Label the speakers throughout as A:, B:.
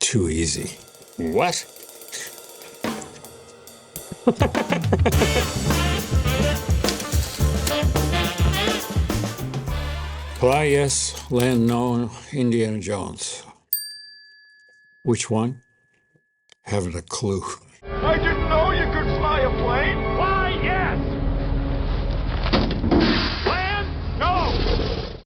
A: too easy.
B: What?
A: Fly yes, land no, Indiana Jones. Which one? Haven't a clue.
C: I didn't know you could fly a plane. Fly, yes. Land, no.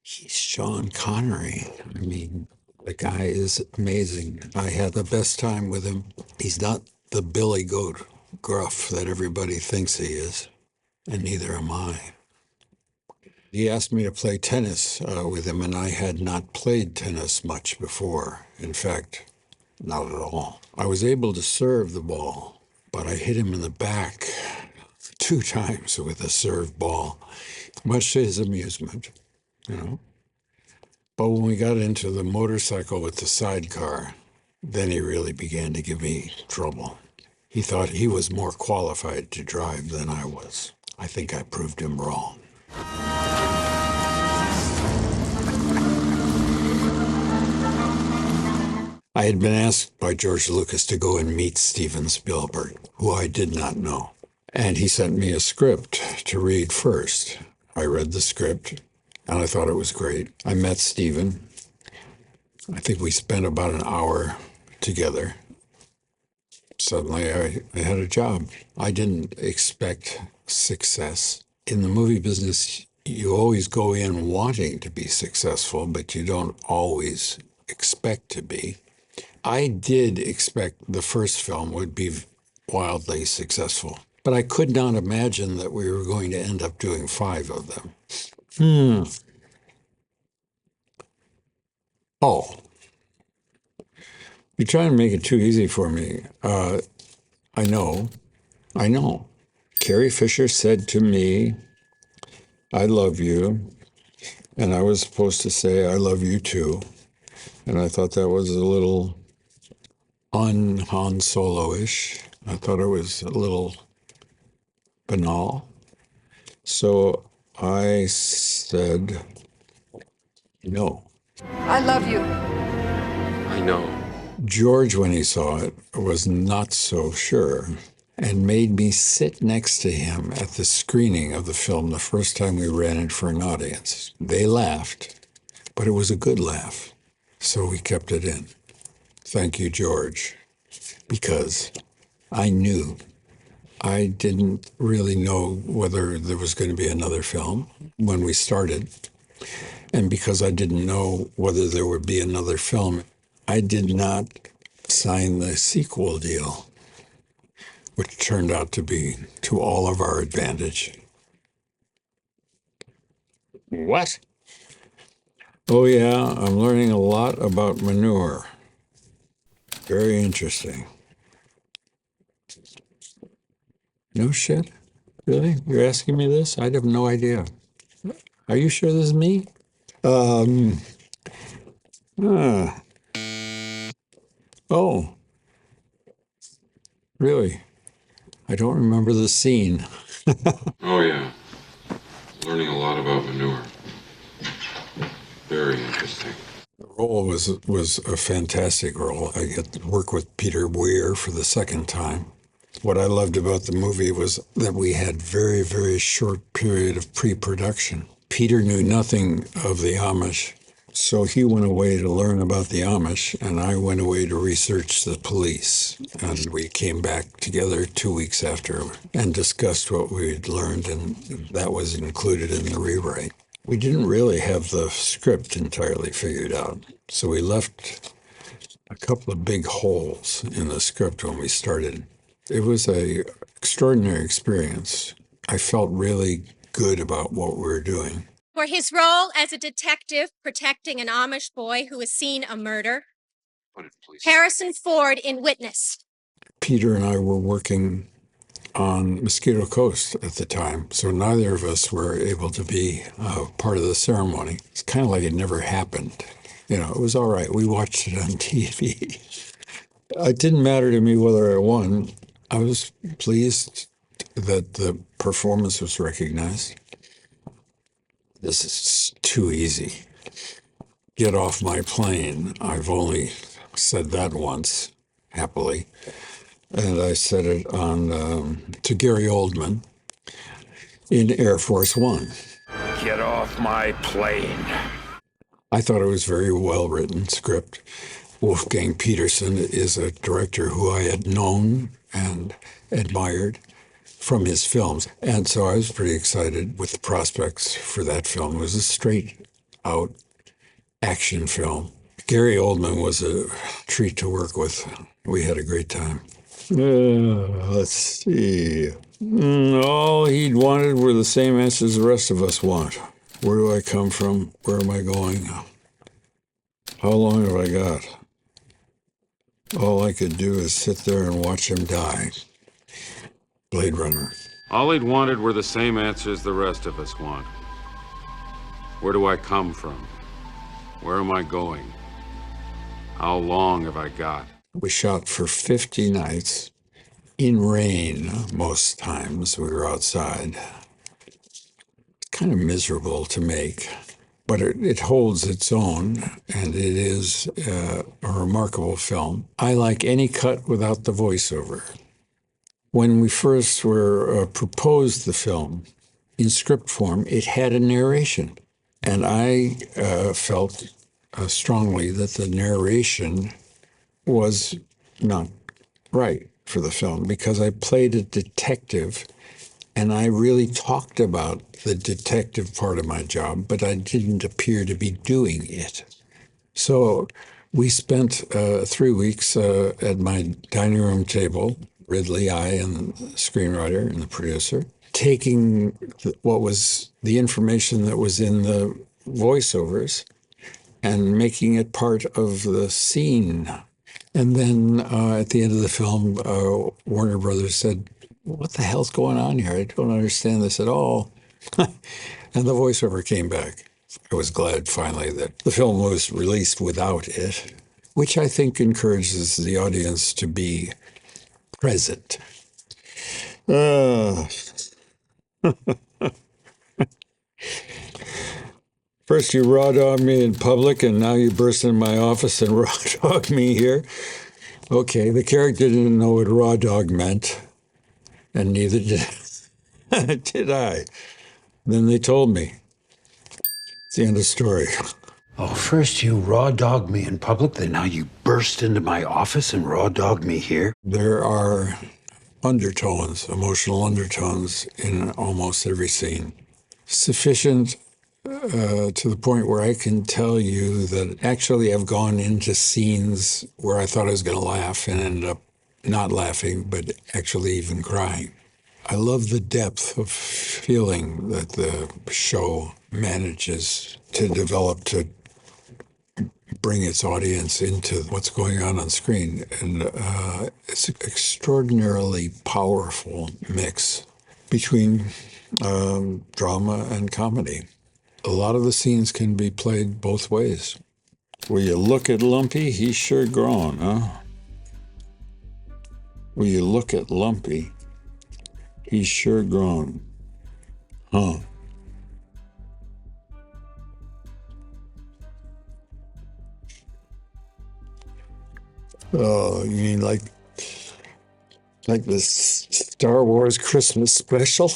A: He's Sean Connery. I mean, the guy is amazing. I had the best time with him. He's not the Billy Goat gruff that everybody thinks he is, and neither am I. He asked me to play tennis with him, and I had not played tennis much before. In fact, not at all. I was able to serve the ball, but I hit him in the back 2 times with a serve ball, much to his amusement, you know. But when we got into the motorcycle with the sidecar, then he really began to give me trouble. He thought he was more qualified to drive than I was. I think I proved him wrong. I had been asked by George Lucas to go and meet Steven Spielberg, who I did not know. And he sent me a script to read first. I read the script, and I thought it was great. I met Steven. I think we spent about an hour together. Suddenly, I had a job. I didn't expect success. In the movie business, you always go in wanting to be successful, but you don't always expect to be. I did expect the first film would be wildly successful, but I could not imagine that we were going to end up doing 5 of them. Oh, you're trying to make it too easy for me. I know. Carrie Fisher said to me, "I love you," and I was supposed to say, "I love you too." And I thought that was a little un-Han Solo-ish. I thought it was a little banal. So I said, no.
D: I love you.
B: I know.
A: George, when he saw it, was not so sure and made me sit next to him at the screening of the film the first time we ran it for an audience. They laughed, but it was a good laugh, so we kept it in. Thank you, George, because I knew. I didn't really know whether there was going to be another film when we started. And because I didn't know whether there would be another film, I did not sign the sequel deal, which turned out to be to all of our advantage.
B: What?
A: Oh yeah, I'm learning a lot about manure. Very interesting. No shit? Really? You're asking me this? I'd have no idea. Are you sure this is me? Oh, really? I don't remember the scene.
E: Oh, yeah. Learning a lot about manure. Very interesting.
A: The role was a fantastic role. I get to work with Peter Weir for the second time. What I loved about the movie was that we had very, very short period of pre-production. Peter knew nothing of the Amish, so he went away to learn about the Amish, and I went away to research the police. And we came back together 2 weeks after and discussed what we had learned, and that was included in the rewrite. We didn't really have the script entirely figured out, so we left a couple of big holes in the script when we started. It was an extraordinary experience. I felt really good about what we were doing.
F: For his role as a detective protecting an Amish boy who has seen a murder,
E: Put it, please.
F: Harrison Ford in Witness.
A: Peter and I were working on Mosquito Coast at the time, so neither of us were able to be part of the ceremony. It's kind of like it never happened. You know, it was all right. We watched it on TV. It didn't matter to me whether I won. I was pleased that the performance was recognized. This is too easy. Get off my plane. I've only said that once, happily. And I said it on to Gary Oldman in Air Force One.
C: Get off my plane.
A: I thought it was very well-written script. Wolfgang Peterson is a director who I had known and admired from his films. And so I was pretty excited with the prospects for that film. It was a straight-out action film. Gary Oldman was a treat to work with. We had a great time. Let's see. All he'd wanted were the same answers the rest of us want. Where do I come from? Where am I going? How long have I got? All I could do is sit there and watch him die. Blade Runner.
E: All he'd wanted were the same answers the rest of us want. Where do I come from? Where am I going? How long have I got?
A: We shot for 50 nights in rain most times. We were outside. It's kind of miserable to make, but it holds its own, and it is a remarkable film. I like any cut without the voiceover. When we first were proposed the film in script form, it had a narration, and I felt strongly that the narration was not right for the film because I played a detective and I really talked about the detective part of my job, but I didn't appear to be doing it. So we spent 3 weeks at my dining room table, Ridley, I, and the screenwriter and the producer, taking what was the information that was in the voiceovers and making it part of the scene. And then at the end of the film, Warner Brothers said, "What the hell's going on here? I don't understand this at all." And the voiceover came back. I was glad finally that the film was released without it, which I think encourages the audience to be present. First you raw dog me in public, and now you burst into my office and raw dog me here. Okay, the character didn't know what raw dog meant, and neither did I. Then they told me. It's the end of the story.
D: Oh, first you raw dogged me in public, then now you burst into my office and raw dogged me here?
A: There are undertones, emotional undertones in almost every scene. Sufficient to the point where I can tell you that actually I've gone into scenes where I thought I was going to laugh and ended up not laughing, but actually even crying. I love the depth of feeling that the show manages to develop to bring its audience into what's going on screen. And it's an extraordinarily powerful mix between drama and comedy. A lot of the scenes can be played both ways. Will you look at Lumpy? He's sure grown, huh? Will you look at Lumpy? He's sure grown. Huh? Oh, you mean like this Star Wars Christmas special?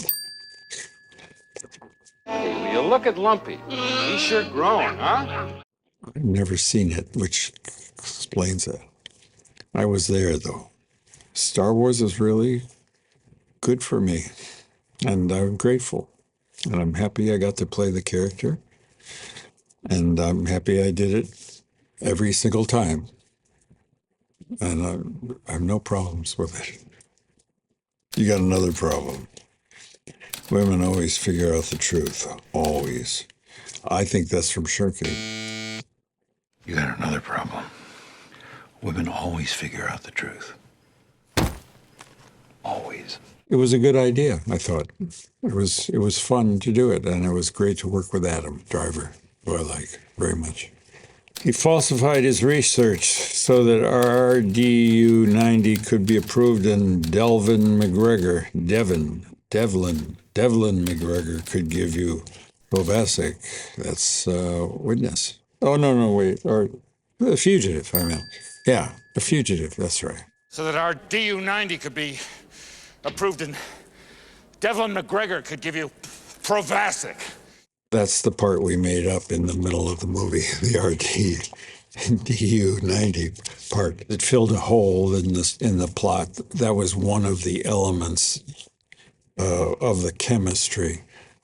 E: Hey, will you look at Lumpy? He's sure grown, huh?
A: I've never seen it, which explains that. I was there, though. Star Wars is really good for me, and I'm grateful. And I'm happy I got to play the character, and I'm happy I did it every single time. And I have no problems with it. You got another problem. Women always figure out the truth. Always. I think that's from Shirky.
D: You got another problem. Women always figure out the truth. Always.
A: It was a good idea, I thought. It was fun to do it, and it was great to work with Adam Driver, who I like very much. He falsified his research so that RDU-90 could be approved and Devlin McGregor could give you Kovacic. That's Witness. Oh, no, wait. Or Fugitive, I meant. Yeah, The Fugitive, that's right.
C: So that our DU-90 could be approved and Devlin McGregor could give you Provasic.
A: That's the part we made up in the middle of the movie, the RT and DU-90 part. It filled a hole in the plot. That was one of the elements of the chemistry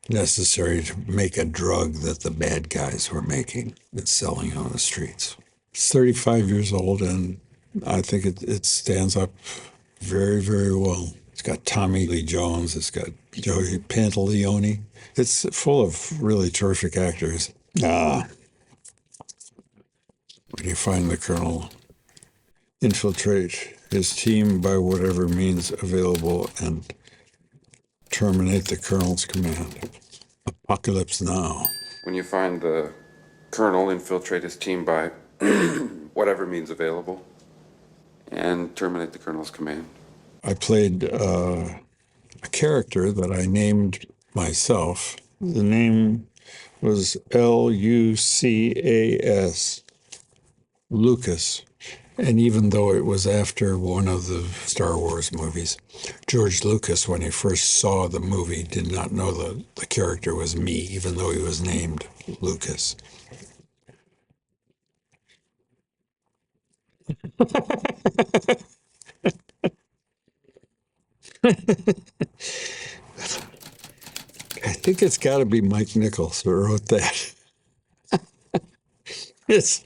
A: necessary to make a drug that the bad guys were making and selling on the streets. It's 35 years old, and I think it stands up very, very well. It's got Tommy Lee Jones. It's got Joey Pantaleone. It's full of really terrific actors. When you find the Colonel, infiltrate his team by whatever means available and terminate the Colonel's command. Apocalypse Now.
E: When you find the Colonel, infiltrate his team by whatever means available and terminate the Colonel's command.
A: I played a character that I named myself. The name was Lucas. Lucas. And even though it was after one of the Star Wars movies, George Lucas, when he first saw the movie, did not know the character was me, even though he was named Lucas. I think it's got to be Mike Nichols who wrote that. It's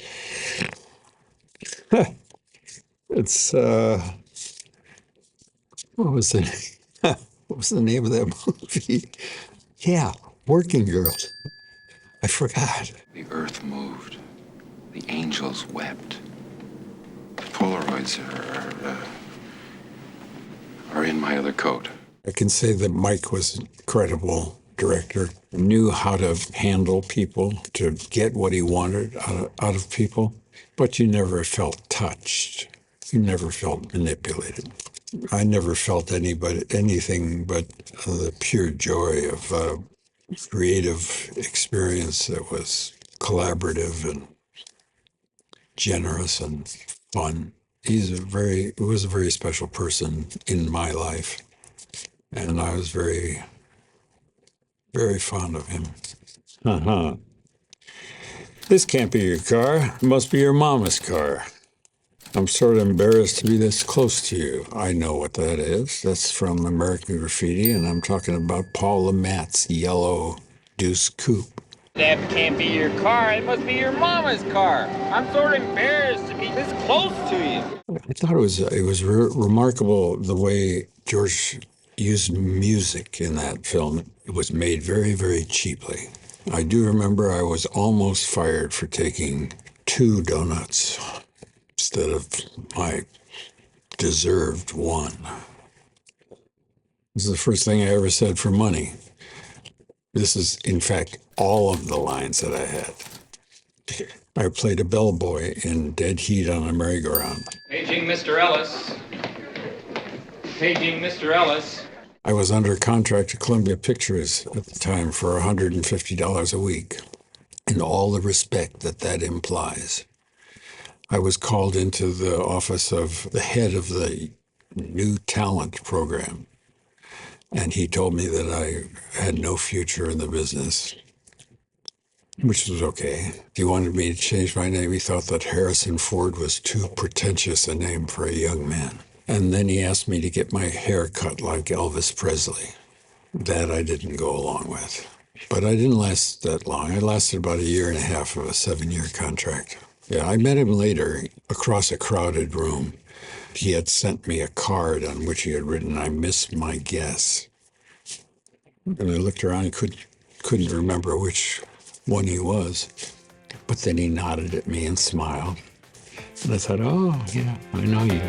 A: what was the what was the name of that movie? Yeah, Working Girl. I forgot.
G: The earth moved. The angels wept. The Polaroids are in my other coat.
A: I can say that Mike was an incredible director, knew how to handle people, to get what he wanted out of people, but you never felt touched. You never felt manipulated. I never felt anything but the pure joy of creative experience that was collaborative and generous and fun. He was a very special person in my life, and I was very, very fond of him. This can't be your car. It must be your mama's car. I'm sort of embarrassed to be this close to you. I know what that is. That's from American Graffiti, and I'm talking about Paul LeMatt's yellow Deuce Coupe.
H: That can't be your car. It must be your mama's car. I'm sort of embarrassed to be this close to you.
A: I thought it was remarkable the way George used music in that film. It was made very, very cheaply. I do remember I was almost fired for taking 2 donuts instead of my deserved 1. This is the first thing I ever said for money. This is, in fact, all of the lines that I had. I played a bellboy in Dead Heat on a Merry-Go-Round.
H: Paging Mr. Ellis. Paging Mr. Ellis.
A: I was under contract to Columbia Pictures at the time for $150 a week, and all the respect that implies. I was called into the office of the head of the new talent program, and he told me that I had no future in the business, which was okay. He wanted me to change my name. He thought that Harrison Ford was too pretentious a name for a young man. And then he asked me to get my hair cut like Elvis Presley. That I didn't go along with. But I didn't last that long. I lasted about 1.5 years of a 7-year contract. Yeah, I met him later across a crowded room. He had sent me a card on which he had written, "I miss my guess." And I looked around and couldn't remember which one he was. But then he nodded at me and smiled. And I thought, oh, yeah, I know you.